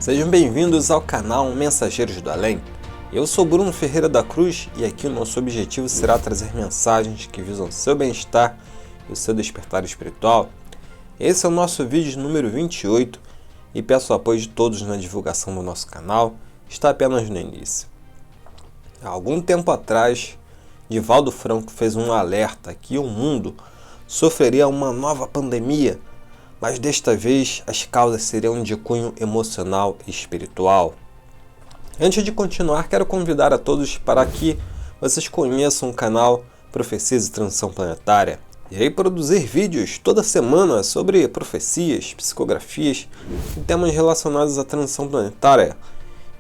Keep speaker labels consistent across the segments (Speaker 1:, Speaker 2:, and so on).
Speaker 1: Sejam bem-vindos ao canal Mensageiros do Além. Eu sou Bruno Ferreira da Cruz e aqui o nosso objetivo será trazer mensagens que visam seu bem-estar e o seu despertar espiritual. Esse é o nosso vídeo número 28 e peço o apoio de todos na divulgação do nosso canal, está apenas no início. Há algum tempo atrás, Divaldo Franco fez um alerta que o mundo sofreria uma nova pandemia, mas desta vez as causas seriam de cunho emocional e espiritual. Antes de continuar, quero convidar a todos para que vocês conheçam o canal Profecias e Transição Planetária. Irei produzir vídeos toda semana sobre profecias, psicografias e temas relacionados à transição planetária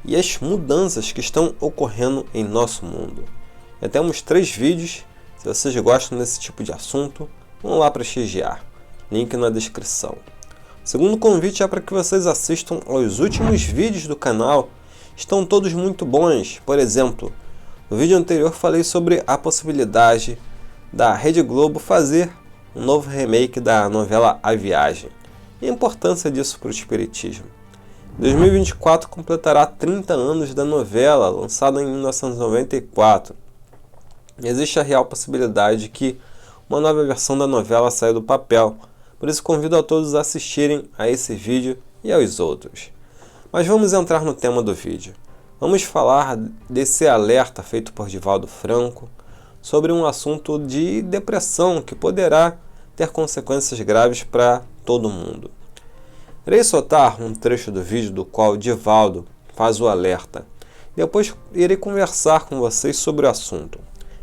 Speaker 1: e as mudanças que estão ocorrendo em nosso mundo. Já temos 3 vídeos, se vocês gostam desse tipo de assunto, vão lá prestigiar. Link na descrição. O segundo convite é para que vocês assistam aos últimos vídeos do canal. Estão todos muito bons. Por exemplo, no vídeo anterior falei sobre a possibilidade da Rede Globo fazer um novo remake da novela A Viagem e a importância disso para o espiritismo. 2024 completará 30 anos da novela, lançada em 1994. Existe a real possibilidade de que uma nova versão da novela saia do papel, por isso convido a todos a assistirem a esse vídeo e aos outros. Mas vamos entrar no tema do vídeo. Vamos falar desse alerta feito por Divaldo Franco sobre um assunto de depressão que poderá ter consequências graves para todo mundo. Irei soltar um trecho do vídeo do qual Divaldo faz o alerta. Depois irei conversar com vocês sobre o assunto.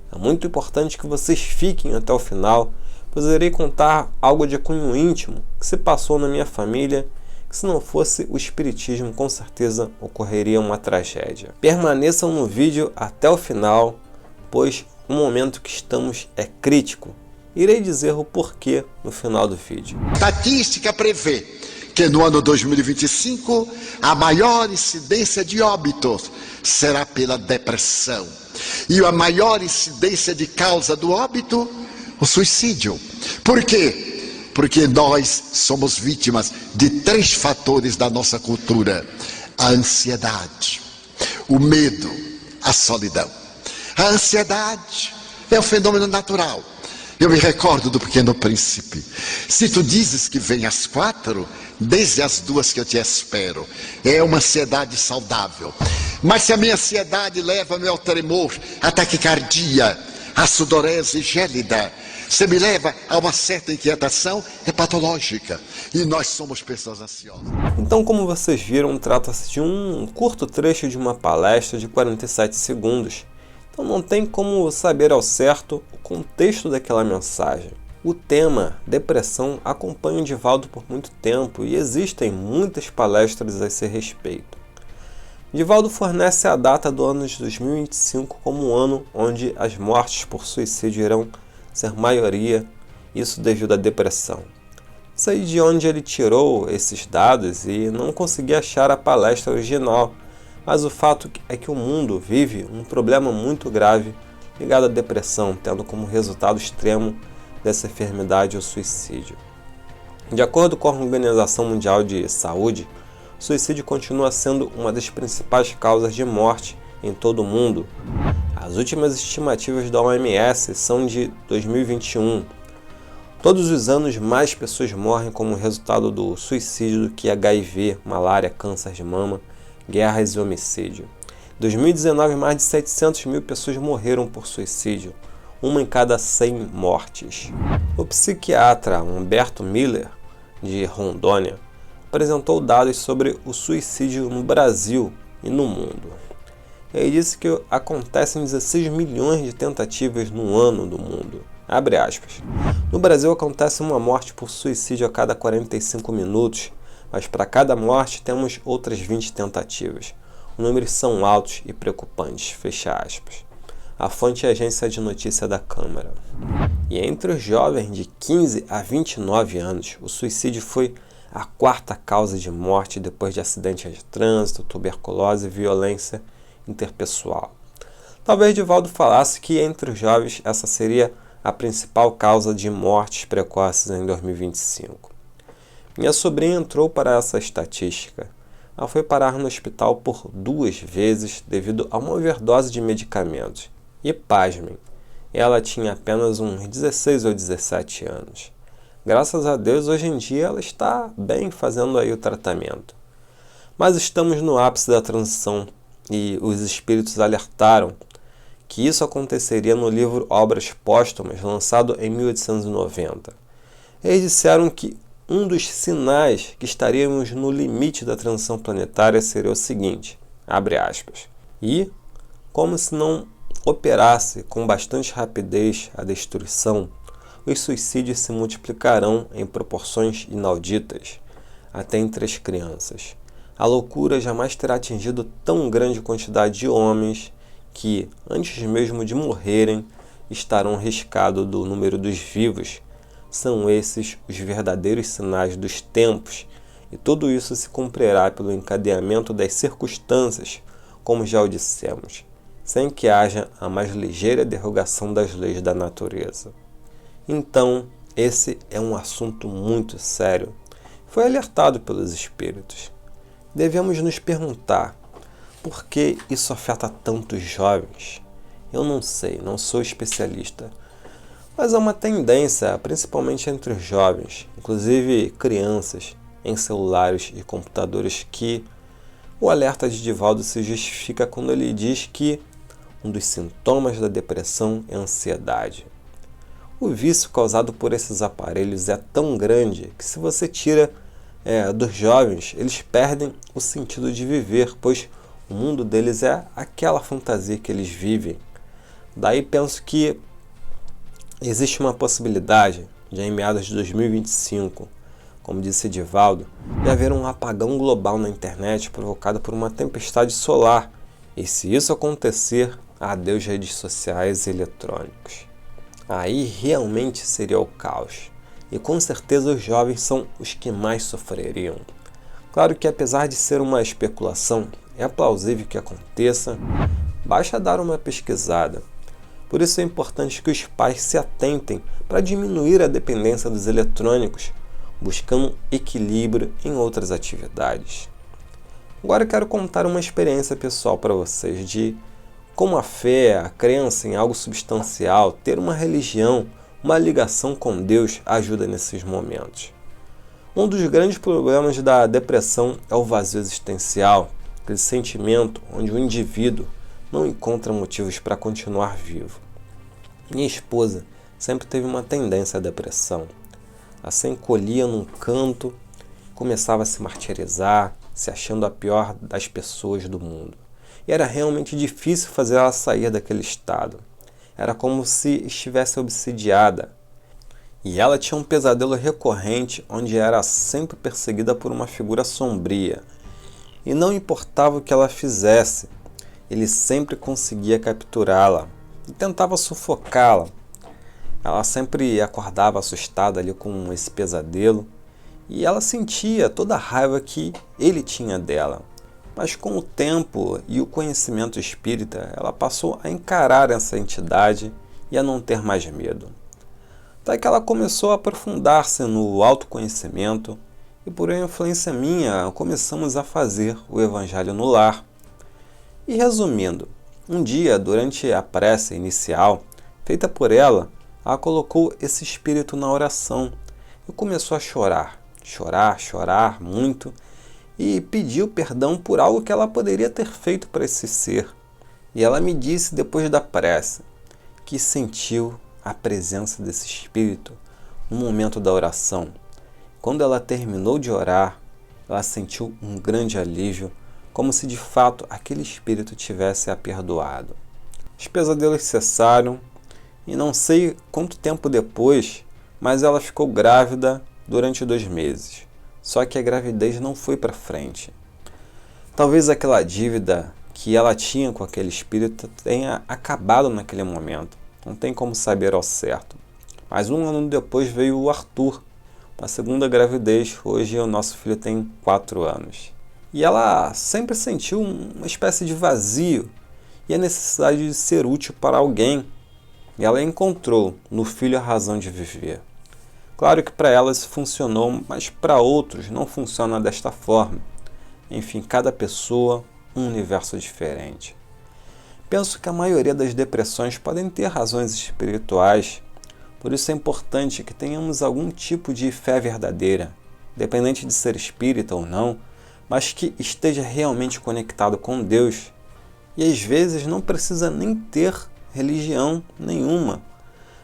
Speaker 1: É muito importante que vocês fiquem até o final, pois irei contar algo de cunho íntimo que se passou na minha família, que se não fosse o espiritismo, com certeza ocorreria uma tragédia. Permaneçam no vídeo até o final, pois o momento que estamos é crítico. Irei dizer o porquê no final do vídeo.
Speaker 2: Estatística prevê que no ano 2025 a maior incidência de óbitos será pela depressão. E a maior incidência de causa do óbito, o suicídio. Por quê? Porque nós somos vítimas de 3 fatores da nossa cultura: a ansiedade, o medo, a solidão. A ansiedade é um fenômeno natural. Eu me recordo do Pequeno Príncipe. Se tu dizes que vem às 4, desde as 2 que eu te espero. É uma ansiedade saudável. Mas se a minha ansiedade leva-me ao tremor, à taquicardia, à sudorese gélida, se me leva a uma certa inquietação, é patológica. E nós somos pessoas ansiosas.
Speaker 1: Então, como vocês viram, trata-se de um curto trecho de uma palestra de 47 segundos. Então não tem como saber ao certo o contexto daquela mensagem. O tema depressão acompanha o Divaldo por muito tempo e existem muitas palestras a esse respeito. Divaldo fornece a data do ano de 2025 como um ano onde as mortes por suicídio irão ser maioria, isso devido à depressão. Não sei de onde ele tirou esses dados e não consegui achar a palestra original, mas o fato é que o mundo vive um problema muito grave ligado à depressão, tendo como resultado extremo dessa enfermidade o suicídio. De acordo com a Organização Mundial de Saúde, o suicídio continua sendo uma das principais causas de morte em todo o mundo. As últimas estimativas da OMS são de 2021. Todos os anos mais pessoas morrem como resultado do suicídio do que HIV, malária, câncer de mama, guerras e homicídio. Em 2019, mais de 700 mil pessoas morreram por suicídio, uma em cada 100 mortes. O psiquiatra Humberto Miller, de Rondônia, apresentou dados sobre o suicídio no Brasil e no mundo. Ele disse que acontecem 16 milhões de tentativas no ano do mundo. Abre aspas. No Brasil acontece uma morte por suicídio a cada 45 minutos, mas para cada morte temos outras 20 tentativas. Os números são altos e preocupantes, fecha aspas. A fonte é a agência de notícia da Câmara. E entre os jovens de 15 a 29 anos, o suicídio foi a 4ª causa de morte depois de acidentes de trânsito, tuberculose e violência interpessoal. Talvez Divaldo falasse que entre os jovens essa seria a principal causa de mortes precoces em 2025. Minha sobrinha entrou para essa estatística. Ela foi parar no hospital por 2 vezes devido a uma overdose de medicamentos. E pasmem, ela tinha apenas uns 16 ou 17 anos. Graças a Deus, hoje em dia ela está bem fazendo aí o tratamento. Mas estamos no ápice da transição e os espíritos alertaram que isso aconteceria no livro Obras Póstumas, lançado em 1890. Eles disseram que um dos sinais que estaríamos no limite da transição planetária seria o seguinte, abre aspas, e, como se não operasse com bastante rapidez a destruição, os suicídios se multiplicarão em proporções inauditas, até entre as crianças. A loucura jamais terá atingido tão grande quantidade de homens que, antes mesmo de morrerem, estarão riscados do número dos vivos. São esses os verdadeiros sinais dos tempos, e tudo isso se cumprirá pelo encadeamento das circunstâncias, como já o dissemos, sem que haja a mais ligeira derrogação das leis da natureza. Então, esse é um assunto muito sério. Foi alertado pelos espíritos. Devemos nos perguntar, por que isso afeta tantos jovens? Eu não sei, não sou especialista, mas há uma tendência, principalmente entre os jovens, inclusive crianças, em celulares e computadores, que o alerta de Divaldo se justifica quando ele diz que um dos sintomas da depressão é a ansiedade. O vício causado por esses aparelhos é tão grande que se você tira dos jovens, eles perdem o sentido de viver, pois o mundo deles é aquela fantasia que eles vivem. Daí penso que existe uma possibilidade, já em meados de 2025, como disse Divaldo, de haver um apagão global na internet provocado por uma tempestade solar. E se isso acontecer, adeus redes sociais e eletrônicos. Aí realmente seria o caos. E com certeza os jovens são os que mais sofreriam. Claro que apesar de ser uma especulação, é plausível que aconteça, basta dar uma pesquisada. Por isso é importante que os pais se atentem para diminuir a dependência dos eletrônicos, buscando equilíbrio em outras atividades. Agora eu quero contar uma experiência pessoal para vocês de como a fé, a crença em algo substancial, ter uma religião, uma ligação com Deus ajuda nesses momentos. Um dos grandes problemas da depressão é o vazio existencial, aquele sentimento onde o indivíduo não encontra motivos para continuar vivo. Minha esposa sempre teve uma tendência à depressão. Ela se encolhia num canto, começava a se martirizar, se achando a pior das pessoas do mundo. E era realmente difícil fazer ela sair daquele estado. Era como se estivesse obsidiada. E ela tinha um pesadelo recorrente onde era sempre perseguida por uma figura sombria. E não importava o que ela fizesse, ele sempre conseguia capturá-la e tentava sufocá-la. Ela sempre acordava assustada ali com esse pesadelo e ela sentia toda a raiva que ele tinha dela. Mas com o tempo e o conhecimento espírita, ela passou a encarar essa entidade e a não ter mais medo. Até que ela começou a aprofundar-se no autoconhecimento e por influência minha começamos a fazer o Evangelho no lar. E resumindo, um dia durante a prece inicial feita por ela colocou esse espírito na oração e começou a chorar muito e pediu perdão por algo que ela poderia ter feito para esse ser. E ela me disse depois da prece que sentiu a presença desse espírito no momento da oração. Quando ela terminou de orar, ela sentiu um grande alívio, como se de fato aquele espírito tivesse a perdoado. Os pesadelos cessaram e não sei quanto tempo depois, mas ela ficou grávida durante 2 meses. Só que a gravidez não foi para frente. Talvez aquela dívida que ela tinha com aquele espírito tenha acabado naquele momento. Não tem como saber ao certo. Mas 1 ano depois veio o Arthur, uma segunda gravidez. Hoje o nosso filho tem 4 anos. E ela sempre sentiu uma espécie de vazio e a necessidade de ser útil para alguém. E ela encontrou no filho a razão de viver. Claro que para ela isso funcionou, mas para outros não funciona desta forma. enfim, cada pessoa um universo diferente. Penso que a maioria das depressões podem ter razões espirituais, por isso é importante que tenhamos algum tipo de fé verdadeira, independente de ser espírita ou não, mas que esteja realmente conectado com Deus. E às vezes não precisa nem ter religião nenhuma.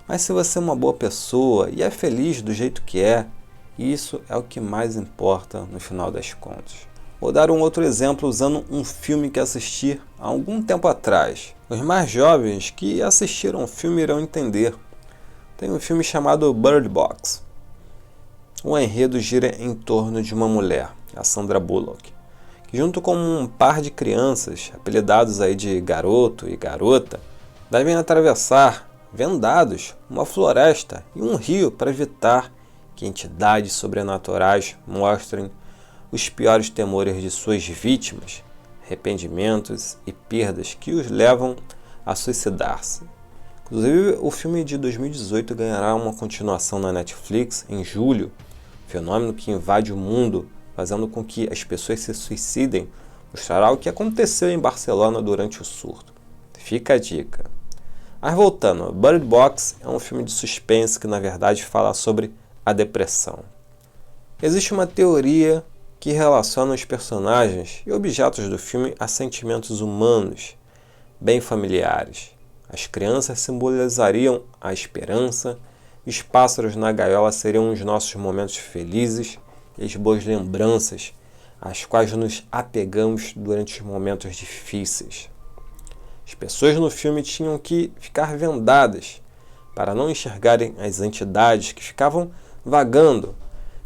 Speaker 1: Mas se você é uma boa pessoa e é feliz do jeito que é, isso é o que mais importa no final das contas. Vou dar um outro exemplo usando um filme que assisti há algum tempo atrás. Os mais jovens que assistiram o filme irão entender. Tem um filme chamado Bird Box. O enredo gira em torno de uma mulher, a Sandra Bullock, que junto com um par de crianças, apelidados aí de garoto e garota, devem atravessar, vendados, uma floresta e um rio para evitar que entidades sobrenaturais mostrem os piores temores de suas vítimas, arrependimentos e perdas que os levam a suicidar-se. Inclusive, o filme de 2018 ganhará uma continuação na Netflix em julho, fenômeno que invade o mundo, fazendo com que as pessoas se suicidem, mostrará o que aconteceu em Barcelona durante o surto. Fica a dica. Mas voltando, Bird Box é um filme de suspense que na verdade fala sobre a depressão. Existe uma teoria que relaciona os personagens e objetos do filme a sentimentos humanos, bem familiares. As crianças simbolizariam a esperança, e os pássaros na gaiola seriam os nossos momentos felizes e as boas lembranças, às quais nos apegamos durante os momentos difíceis. As pessoas no filme tinham que ficar vendadas para não enxergarem as entidades que ficavam vagando.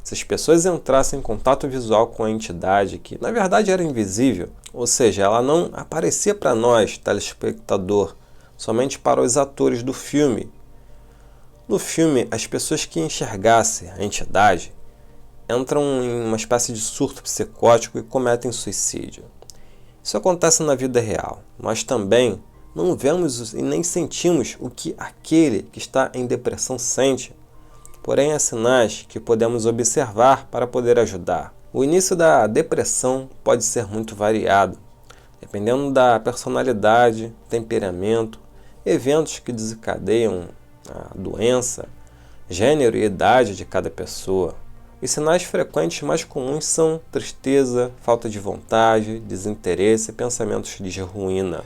Speaker 1: Se as pessoas entrassem em contato visual com a entidade, que na verdade era invisível, ou seja, ela não aparecia para nós, telespectador, somente para os atores do filme. No filme, as pessoas que enxergassem a entidade entram em uma espécie de surto psicótico e cometem suicídio. Isso acontece na vida real. Nós também não vemos e nem sentimos o que aquele que está em depressão sente. Porém, há sinais que podemos observar para poder ajudar. O início da depressão pode ser muito variado, dependendo da personalidade, temperamento, eventos que desencadeiam a doença, gênero e idade de cada pessoa. Os sinais frequentes mais comuns são tristeza, falta de vontade, desinteresse e pensamentos de ruína.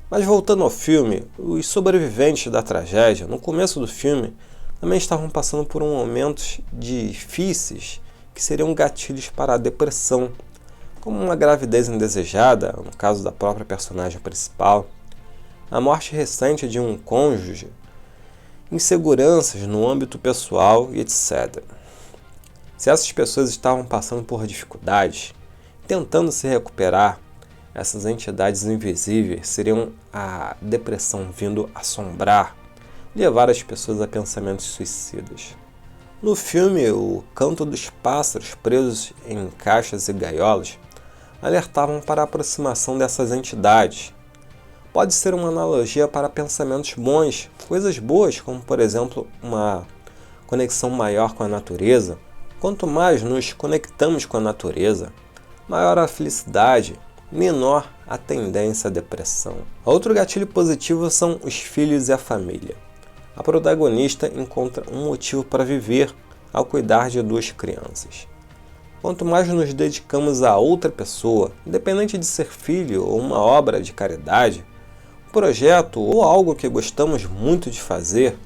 Speaker 1: Mas voltando ao filme, os sobreviventes da tragédia, no começo do filme, também estavam passando por momentos difíceis que seriam gatilhos para a depressão, como uma gravidez indesejada, no caso da própria personagem principal, a morte recente de um cônjuge, inseguranças no âmbito pessoal e etc. Se essas pessoas estavam passando por dificuldades, tentando se recuperar, essas entidades invisíveis seriam a depressão vindo assombrar, levar as pessoas a pensamentos suicidas. No filme, o canto dos pássaros presos em caixas e gaiolas alertavam para a aproximação dessas entidades. Pode ser uma analogia para pensamentos bons, coisas boas, como por exemplo uma conexão maior com a natureza. Quanto mais nos conectamos com a natureza, maior a felicidade, menor a tendência à depressão. Outro gatilho positivo são os filhos e a família. A protagonista encontra um motivo para viver ao cuidar de duas crianças. Quanto mais nos dedicamos a outra pessoa, independente de ser filho ou uma obra de caridade, um projeto ou algo que gostamos muito de fazer,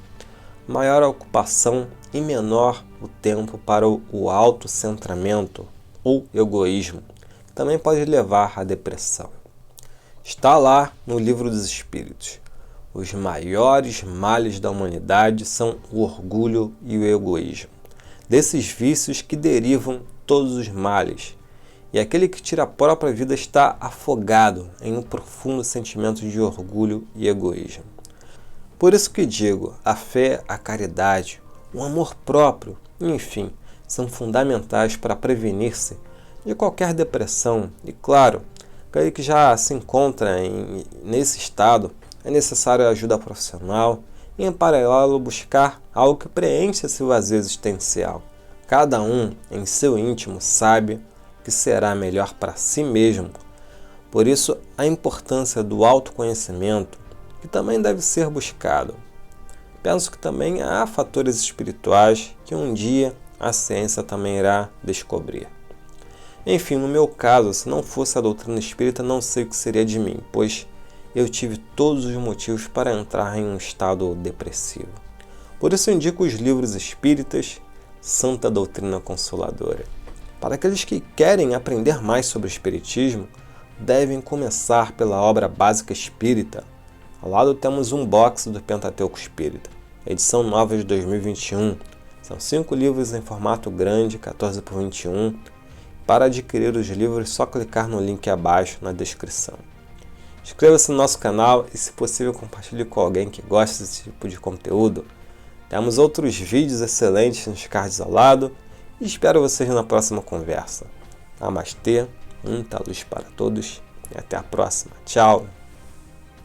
Speaker 1: maior a ocupação e menor o tempo para o autocentramento ou egoísmo, que também pode levar à depressão. Está lá no Livro dos Espíritos. Os maiores males da humanidade são o orgulho e o egoísmo. Desses vícios que derivam todos os males. E aquele que tira a própria vida está afogado em um profundo sentimento de orgulho e egoísmo. Por isso que digo, a fé, a caridade, o amor próprio, enfim, são fundamentais para prevenir-se de qualquer depressão. E claro, aquele que já se encontra nesse estado, é necessário ajuda profissional e, em paralelo, buscar algo que preencha esse vazio existencial. Cada um, em seu íntimo, sabe que será melhor para si mesmo. Por isso, a importância do autoconhecimento, que também deve ser buscado. Penso que também há fatores espirituais que um dia a ciência também irá descobrir. Enfim, no meu caso, se não fosse a doutrina espírita, não sei o que seria de mim, pois eu tive todos os motivos para entrar em um estado depressivo. Por isso eu indico os livros espíritas, Santa Doutrina Consoladora. Para aqueles que querem aprender mais sobre o espiritismo, devem começar pela obra básica espírita. Ao lado temos um box do Pentateuco Espírita, edição nova de 2021. São 5 livros em formato grande, 14 por 21. Para adquirir os livros, é só clicar no link abaixo na descrição. Inscreva-se no nosso canal e, se possível, compartilhe com alguém que gosta desse tipo de conteúdo. Temos outros vídeos excelentes nos cards ao lado e espero vocês na próxima conversa. Namastê, muita luz para todos e até a próxima. Tchau!